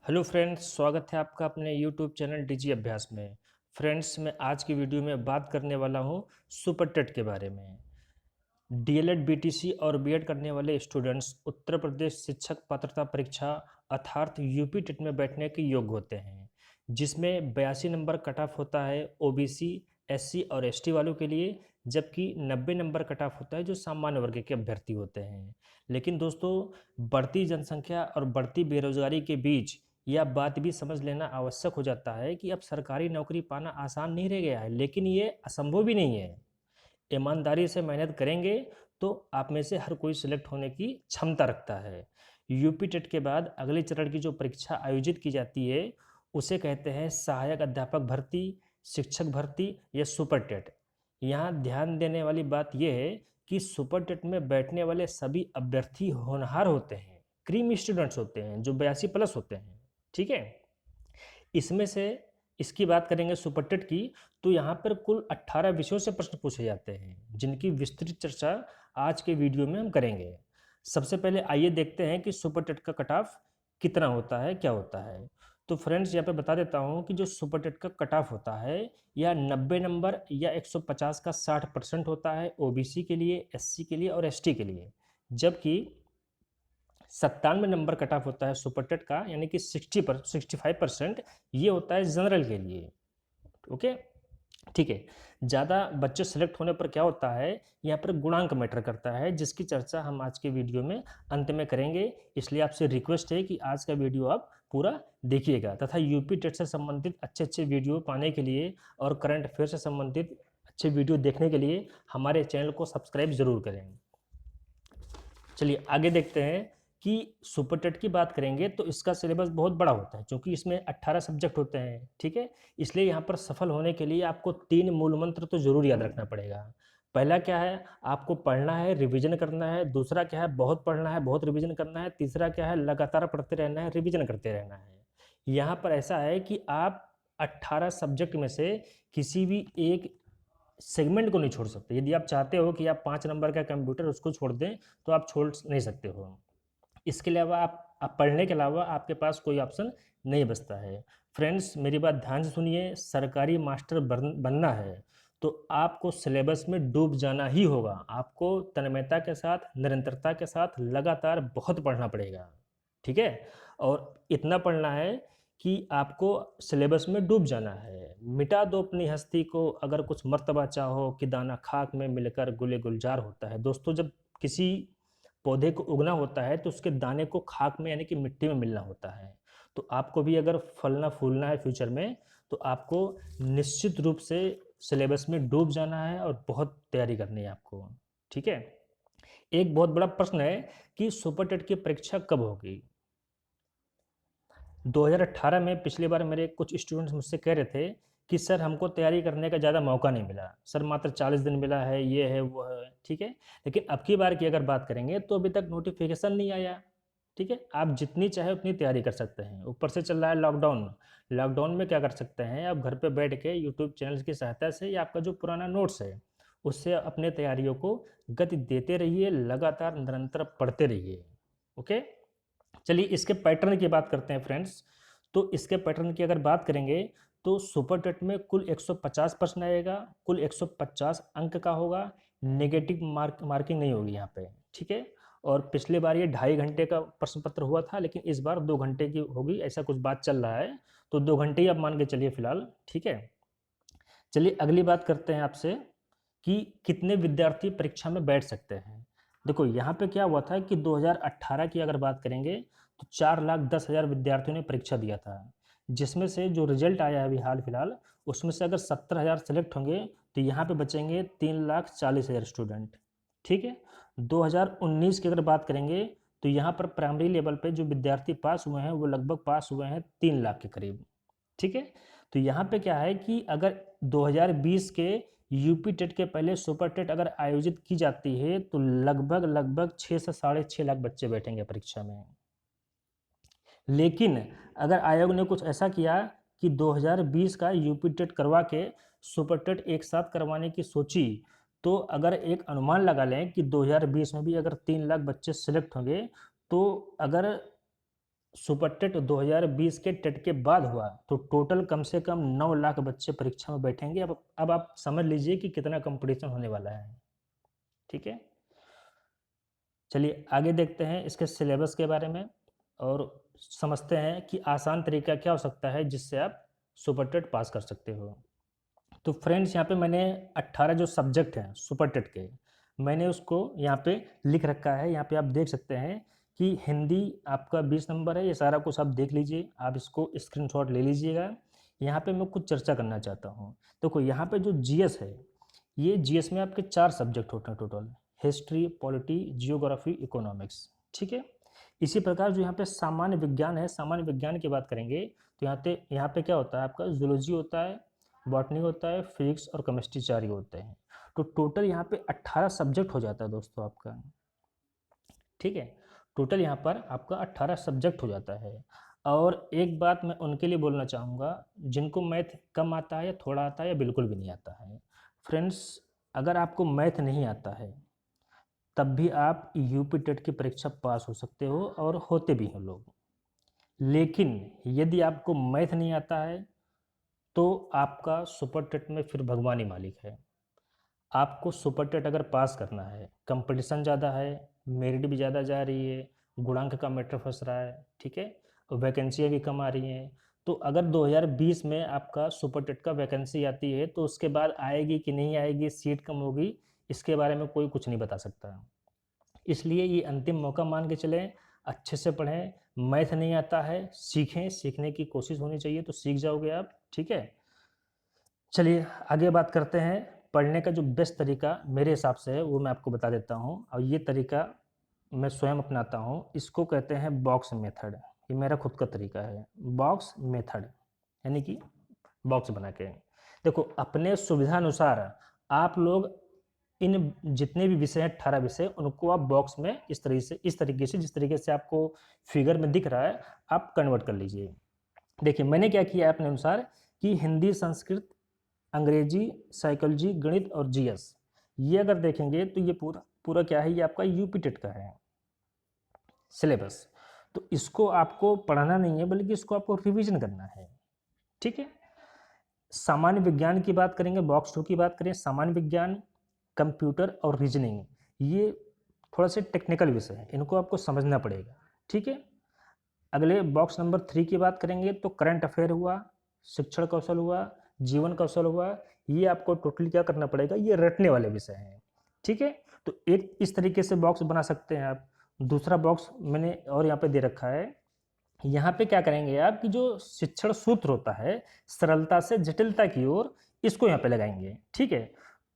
Hello friends, स्वागत है आपका अपने यूट्यूब चैनल डीजी अभ्यास में। फ्रेंड्स, मैं आज की वीडियो में बात करने वाला हूं सुपर टेट के बारे में। डीएलएड, बीटीसी और बीएड करने वाले स्टूडेंट्स उत्तर प्रदेश शिक्षक पात्रता परीक्षा अर्थात यूपी टेट में बैठने के योग्य होते हैं, जिसमें 82 नंबर कट ऑफ होता है ओबीसी, एससी और एसटी वालों के लिए, जबकि 90 नंबर कट ऑफ होता है जो सामान्य वर्ग के अभ्यर्थी होते हैं। लेकिन दोस्तों, बढ़ती जनसंख्या और बढ़ती बेरोजगारी के बीच यह बात भी समझ लेना आवश्यक हो जाता है कि अब सरकारी नौकरी पाना आसान नहीं रह गया है, लेकिन ये असंभव भी नहीं है। ईमानदारी से मेहनत करेंगे तो आप में से हर कोई सिलेक्ट होने की क्षमता रखता है। यूपी टेट के बाद अगले चरण की जो परीक्षा आयोजित की जाती है उसे कहते हैं सहायक अध्यापक भर्ती, शिक्षक भर्ती या सुपर टेट। यहाँ ध्यान देने वाली बात यह है कि सुपर टेट में बैठने वाले सभी अभ्यर्थी होनहार होते हैं, क्रीम स्टूडेंट्स होते हैं जो 82 प्लस होते हैं। ठीक है। इसमें से इसकी बात करेंगे सुपर टेट की, तो यहाँ पर कुल 18 विषयों से प्रश्न पूछे जाते हैं, जिनकी विस्तृत चर्चा आज के वीडियो में हम करेंगे। सबसे पहले आइए देखते हैं कि सुपर टेट का कट ऑफ कितना होता है, क्या होता है। तो फ्रेंड्स, यहाँ पे बता देता हूँ कि जो सुपर टेट का कट ऑफ होता है यह 90 नंबर या 150 का 60% होता है ओबीसी के लिए, एससी के लिए और एसटी के लिए, जबकि 97 नंबर कट ऑफ होता है सुपर टेट का, यानी कि 65%। ये होता है जनरल के लिए। ओके, ठीक है। ज़्यादा बच्चे सेलेक्ट होने पर क्या होता है, यहाँ पर गुणांक मैटर करता है, जिसकी चर्चा हम आज के वीडियो में अंत में करेंगे। इसलिए आपसे रिक्वेस्ट है कि आज का वीडियो आप पूरा देखिएगा, तथा यूपी टेट से संबंधित अच्छे अच्छे वीडियो पाने के लिए और करंट अफेयर से संबंधित अच्छे वीडियो देखने के लिए हमारे चैनल को सब्सक्राइब जरूर करें। चलिए आगे देखते हैं कि सुपर टेट की बात करेंगे तो इसका सिलेबस बहुत बड़ा होता है, क्योंकि इसमें 18 सब्जेक्ट होते हैं। ठीक है। इसलिए यहाँ पर सफल होने के लिए आपको 3 मूल मंत्र तो जरूर याद रखना पड़ेगा। पहला क्या है, आपको पढ़ना है, रिवीजन करना है। दूसरा क्या है, बहुत पढ़ना है, बहुत रिवीजन करना है। तीसरा क्या है, लगातार पढ़ते रहना है, रिवीजन करते रहना है। यहाँ पर ऐसा है कि आप 18 सब्जेक्ट में से किसी भी एक सेगमेंट को नहीं छोड़ सकते। यदि आप चाहते हो कि आप 5 नंबर का कंप्यूटर उसको छोड़ दें तो आप छोड़ नहीं सकते हो। इसके अलावा आप पढ़ने के अलावा आपके पास कोई ऑप्शन नहीं बचता है। फ्रेंड्स, मेरी बात ध्यान से सुनिए, सरकारी मास्टर बनना है तो आपको सिलेबस में डूब जाना ही होगा। आपको तन्मयता के साथ, निरंतरता के साथ लगातार बहुत पढ़ना पड़ेगा। ठीक है। और इतना पढ़ना है कि आपको सिलेबस में डूब जाना है। मिटा दो अपनी हस्ती को, अगर कुछ मर्तबा चाहो कि दाना खाक में मिलकर गुले गुलजार होता है। दोस्तों, जब किसी पौधे को उगना होता है तो उसके दाने को खाक में यानी कि मिट्टी में मिलना होता है। तो आपको भी अगर फलना फूलना है फ्यूचर में तो आपको निश्चित रूप से सिलेबस में डूब जाना है और बहुत तैयारी करनी है आपको। ठीक है। एक बहुत बड़ा प्रश्न है कि सुपर टेट की परीक्षा कब होगी। 2018 में पिछली बार मेरे कुछ स्टूडेंट्स मुझसे कह रहे थे कि सर हमको तैयारी करने का ज़्यादा मौका नहीं मिला, सर मात्र 40 दिन मिला है, ये है वो है। ठीक है। लेकिन अब की बार की अगर बात करेंगे तो अभी तक नोटिफिकेशन नहीं आया। ठीक है। आप जितनी चाहे उतनी तैयारी कर सकते हैं। ऊपर से चल रहा है लॉकडाउन। लॉकडाउन में क्या कर सकते हैं, आप घर पे बैठ के यूट्यूब चैनल की सहायता से या आपका जो पुराना नोट्स है उससे अपने तैयारियों को गति देते रहिए, लगातार निरंतर पढ़ते रहिए। ओके। चलिए इसके पैटर्न की बात करते हैं फ्रेंड्स। तो इसके पैटर्न की अगर बात करेंगे तो सुपर टेट में कुल 150 प्रश्न आएगा, कुल 150 अंक का होगा। नेगेटिव मार्किंग नहीं होगी यहाँ पे। ठीक है। और पिछले बार ये 2.5 घंटे का प्रश्न पत्र हुआ था, लेकिन इस बार 2 घंटे की होगी, ऐसा कुछ बात चल रहा है। तो 2 घंटे ही आप मान के चलिए फिलहाल। ठीक है। चलिए अगली बात करते हैं आपसे कि कितने विद्यार्थी परीक्षा में बैठ सकते हैं। देखो यहाँ पे क्या हुआ था कि 2018 की अगर बात करेंगे तो 4,10,000 विद्यार्थियों ने परीक्षा दिया था, जिसमें से जो रिजल्ट आया है अभी हाल फिलहाल उसमें से अगर 70,000 सेलेक्ट होंगे तो यहाँ पे बचेंगे 3,40,000 स्टूडेंट। ठीक है। 2019 की अगर बात करेंगे तो यहाँ पर प्राइमरी लेवल पे जो विद्यार्थी पास हुए हैं वो लगभग पास हुए हैं 3 लाख के करीब। ठीक है। तो यहाँ पे क्या है कि अगर 2020 के यूपी टेट के पहले सुपर टेट अगर आयोजित की जाती है तो लगभग लगभग 6 से 6.5 लाख बच्चे बैठेंगे परीक्षा में। लेकिन अगर आयोग ने कुछ ऐसा किया कि 2020 का यूपी टेट करवा के सुपर टेट एक साथ करवाने की सोची, तो अगर एक अनुमान लगा लें कि 2020 में भी अगर 3 लाख बच्चे सिलेक्ट होंगे तो अगर सुपर टेट 2020 के टेट के बाद हुआ, तो टोटल कम से कम 9 लाख बच्चे परीक्षा में बैठेंगे। अब आप समझ लीजिए कि कितना कंपटीशन होने वाला है। ठीक है, चलिए आगे देखते हैं इसके सिलेबस के बारे में और समझते हैं कि आसान तरीका क्या हो सकता है जिससे आप सुपर टेट पास कर सकते हो। तो फ्रेंड्स, यहाँ पे मैंने 18 जो सब्जेक्ट हैं सुपर टेट के, मैंने उसको यहाँ पे लिख रखा है। यहाँ पे आप देख सकते हैं कि हिंदी आपका 20 नंबर है। ये सारा कुछ आप देख लीजिए, आप इसको स्क्रीनशॉट ले लीजिएगा। यहाँ पे मैं कुछ चर्चा करना चाहता हूँ। देखो यहाँ पे जो जीएस है, ये जीएस में आपके 4 सब्जेक्ट होते हैं total: history, polity, geography, economics. ठीक है, इसी प्रकार जो यहाँ पे सामान्य विज्ञान है, सामान्य विज्ञान की बात करेंगे तो यहाँ पे क्या होता है, आपका जूलॉजी होता है, बॉटनी होता है, फिजिक्स और केमिस्ट्री 4 ही होते हैं। तो टोटल यहाँ पे 18 सब्जेक्ट हो जाता है दोस्तों आपका। ठीक है, टोटल यहाँ पर आपका 18 सब्जेक्ट हो जाता है। और एक बात मैं उनके लिए बोलना चाहूँगा जिनको मैथ कम आता है या थोड़ा आता है या बिल्कुल भी नहीं आता है। फ्रेंड्स, अगर आपको मैथ नहीं आता है तब भी आप यूपी टेट की परीक्षा पास हो सकते हो और होते भी हैं लोग। लेकिन यदि आपको मैथ नहीं आता है तो आपका सुपर टेट में फिर भगवान ही मालिक है। आपको सुपर टेट अगर पास करना है, कंपटीशन ज़्यादा है, मेरिट भी ज़्यादा जा रही है, गुणांक का मैटर फंस रहा है, ठीक है, और वैकेंसियाँ भी कम आ रही हैं। तो अगर 2020 में आपका सुपर टेट का वैकेंसी आती है तो उसके बाद आएगी कि नहीं आएगी, सीट कम होगी, इसके बारे में कोई कुछ नहीं बता सकता। इसलिए ये अंतिम मौका मान के चलें, अच्छे से पढ़ें। मैथ नहीं आता है, सीखें, सीखने की कोशिश होनी चाहिए तो सीख जाओगे आप। ठीक है, चलिए आगे बात करते हैं। पढ़ने का जो बेस्ट तरीका मेरे हिसाब से है वो मैं आपको बता देता हूँ, और ये तरीका मैं स्वयं अपनाता हूँ। इसको कहते हैं बॉक्स मेथड। ये मेरा खुद का तरीका है, बॉक्स मेथड, यानी कि बॉक्स बना के। देखो, अपने सुविधा अनुसार आप लोग इन जितने भी विषय हैं, 18 विषय, उनको आप बॉक्स में इस तरीके से जिस तरीके से आपको फिगर में दिख रहा है आप कन्वर्ट कर लीजिए। देखिए मैंने क्या किया है अपने अनुसार कि हिंदी, संस्कृत, अंग्रेजी, साइकोलॉजी, गणित और जीएस, ये अगर देखेंगे तो ये पूरा पूरा क्या है, ये आपका यूपी टेट का है सिलेबस। तो इसको आपको पढ़ना नहीं है बल्कि इसको आपको रिवीजन करना है। ठीक है, सामान्य विज्ञान की बात करेंगे, बॉक्स 2 की बात करें, सामान्य विज्ञान, कंप्यूटर और रीजनिंग, ये थोड़ा से टेक्निकल विषय है, इनको आपको समझना पड़ेगा। ठीक है, अगले बॉक्स नंबर 3 की बात करेंगे तो करंट अफेयर हुआ, शिक्षण कौशल हुआ, जीवन कौशल हुआ, ये आपको टोटली क्या करना पड़ेगा, ये रटने वाले विषय हैं। ठीक है, तो एक इस तरीके से बॉक्स बना सकते हैं आप। दूसरा बॉक्स मैंने और यहाँ पे दे रखा है। यहाँ पे क्या करेंगे आप कि जो शिक्षण सूत्र होता है, सरलता से जटिलता की ओर, इसको यहाँ पे लगाएंगे। ठीक है,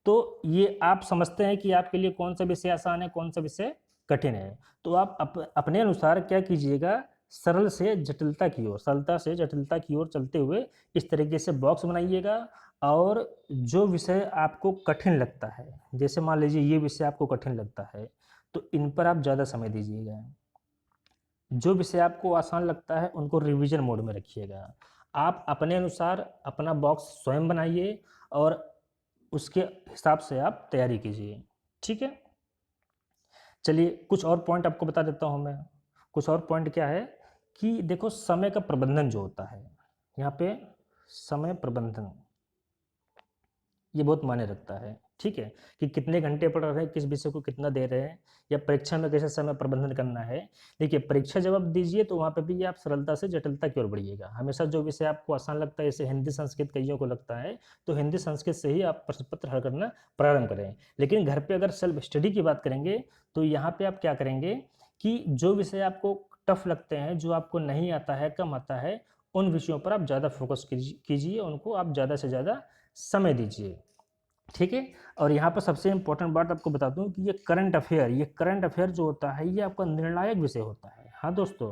तो ये आप समझते हैं कि आपके लिए कौन सा विषय आसान है, कौन सा विषय कठिन है। तो आप अपने अनुसार क्या कीजिएगा, सरल से जटिलता की ओर, सरलता से जटिलता की ओर चलते हुए इस तरीके से बॉक्स बनाइएगा। और जो विषय आपको कठिन लगता है, जैसे मान लीजिए ये विषय आपको कठिन लगता है, तो इन पर आप ज़्यादा समय दीजिएगा। जो विषय आपको आसान लगता है उनको रिवीजन मोड में रखिएगा। आप अपने अनुसार अपना बॉक्स स्वयं बनाइए और उसके हिसाब से आप तैयारी कीजिए। ठीक है, चलिए कुछ और पॉइंट आपको बता देता हूँ मैं। कुछ और पॉइंट क्या है कि देखो, समय का प्रबंधन जो होता है, यहाँ पे समय प्रबंधन ये बहुत मायने रखता है। ठीक है, कि कितने घंटे पढ़ रहे हैं, किस विषय को कितना दे रहे हैं, या परीक्षा में कैसे समय प्रबंधन करना है। देखिए, परीक्षा जब आप दीजिए तो वहाँ पे भी आप सरलता से जटिलता की ओर बढ़िएगा। हमेशा जो विषय आपको आसान लगता है, जैसे हिंदी, संस्कृत कईयों को लगता है, तो हिंदी, संस्कृत से ही आप प्रश्न पत्र हल करना प्रारंभ करें। लेकिन घर पर अगर सेल्फ स्टडी की बात करेंगे तो यहाँ पर आप क्या करेंगे कि जो विषय आपको टफ लगते हैं, जो आपको नहीं आता है, कम आता है, उन विषयों पर आप ज़्यादा फोकस कीजिए, उनको आप ज़्यादा से ज़्यादा समय दीजिए। ठीक है, और यहाँ पर सबसे इम्पोर्टेंट बात आपको बता दूँ कि ये करंट अफेयर जो होता है ये आपका निर्णायक विषय होता है। हाँ दोस्तों,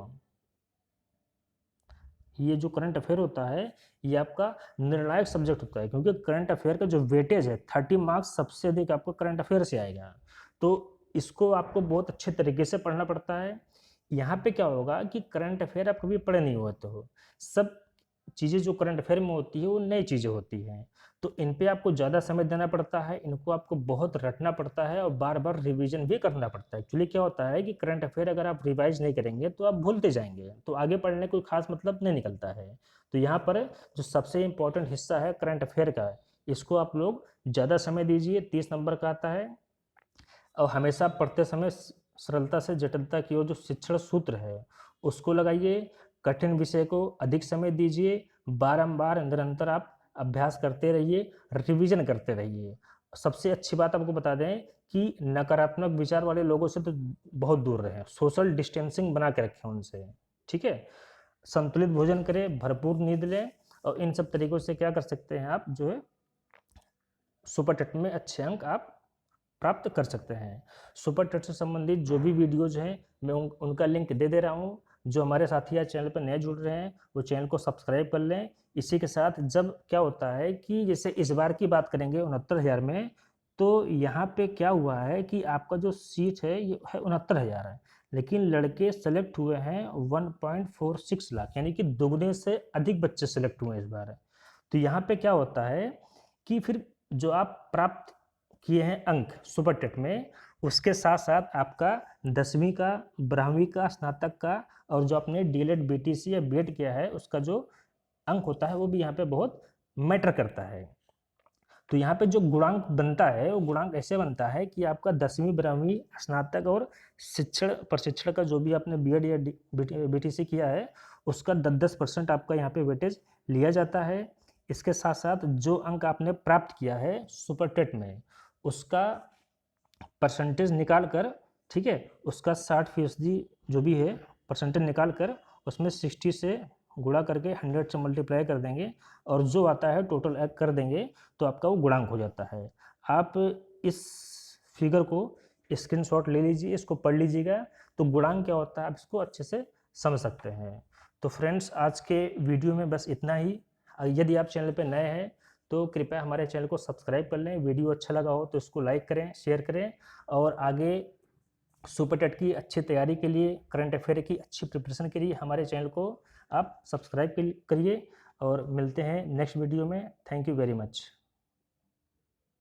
ये जो करंट अफेयर होता है ये आपका निर्णायक सब्जेक्ट होता है, क्योंकि करंट अफेयर का जो वेटेज है 30 मार्क्स सबसे अधिक आपको करंट अफेयर से आएगा। तो इसको आपको बहुत अच्छे तरीके से पढ़ना पड़ता है। यहाँ पे क्या होगा कि करंट अफेयर आप कभी पढ़े नहीं होते हो, सब चीज़ें जो करंट अफेयर में होती है वो नई चीज़ें होती हैं, तो इन पे आपको ज़्यादा समय देना पड़ता है, इनको आपको बहुत रटना पड़ता है और बार-बार रिवीजन भी करना पड़ता है। एक्चुअली क्या होता है कि करंट अफेयर अगर आप रिवाइज़ नहीं करेंगे तो आप भूलते जाएँगे, तो आगे पढ़ने का कोई ख़ास मतलब नहीं निकलता है। तो यहाँ पर जो सबसे इम्पोर्टेंट हिस्सा है करंट अफेयर का, इसको आप लोग ज़्यादा समय दीजिए, 30 नंबर का आता है और हमेशा पढ़ते समय सरलता से जटिलता की ओर जो शिक्षण सूत्र है, उसको लगाइए, कठिन विषय को अधिक समय दीजिए, बारंबार निरंतर आप अभ्यास करते रहिए, रिवीजन करते रहिए। सबसे अच्छी बात आपको बता दें कि नकारात्मक विचार वाले लोगों से तो बहुत दूर रहें, सोशल डिस्टेंसिंग बना के रखें उनसे, ठीक है? संतुलित भोजन करें, भरपूर नींद लें और इन सब तरीकों से क्या कर सकते हैं आप जो है सुपर टेट में अच्छे अंक आप प्राप्त कर सकते हैं। सुपर टेट से संबंधित जो भी वीडियोज़ हैं, मैं उनका लिंक दे दे रहा हूँ। जो हमारे साथी आज चैनल पर नए जुड़ रहे हैं, वो चैनल को सब्सक्राइब कर लें। इसी के साथ जब क्या होता है कि जैसे इस बार की बात करेंगे 69,000 में, तो यहाँ पे क्या हुआ है कि आपका जो सीट है ये है 69,000 है, लेकिन लड़के सेलेक्ट हुए हैं 1.46 लाख, यानी कि दोगुने से अधिक बच्चे सेलेक्ट हुए हैं इस बार। तो यहाँ पे क्या होता है कि फिर जो आप प्राप्त किए हैं अंक सुपर टेट में, उसके साथ-साथ आपका 10वीं का, 12वीं का, स्नातक का और जो आपने डीएलएड, बीटीसी या बीएड किया है, उसका जो अंक होता है, वो भी यहाँ पे बहुत मैटर करता है। तो यहाँ पे जो गुणांक बनता है, वो गुणांक ऐसे बनता है कि आपका 10वीं, 12वीं, स्नातक और शिक्षण प्रशिक्षण का जो भी आपने बीएड या बीटीसी किया है, उसका 10-10% आपका यहाँ पे वेटेज लिया जाता है। इसके साथ-साथ जो अंक आपने प्राप्त किया है सुपर टेट में, उसका परसेंटेज निकाल कर, ठीक है, उसका 60% जो भी है परसेंटेज निकाल कर उसमें 60 से गुणा करके 100 से मल्टीप्लाई कर देंगे और जो आता है टोटल ऐड कर देंगे, तो आपका वो गुणांक हो जाता है। आप इस फिगर को स्क्रीनशॉट ले लीजिए, इसको पढ़ लीजिएगा, तो गुणांक क्या होता है आप इसको अच्छे से समझ सकते हैं। तो फ्रेंड्स, आज के वीडियो में बस इतना ही। यदि आप चैनल पे नए हैं तो कृपया हमारे चैनल को सब्सक्राइब कर लें। वीडियो अच्छा लगा हो तो इसको लाइक करें, शेयर करें और आगे सुपर टेट की अच्छी तैयारी के लिए, करंट अफेयर की अच्छी प्रिपरेशन के लिए हमारे चैनल को आप सब्सक्राइब करिए और मिलते हैं नेक्स्ट वीडियो में। Thank you very much.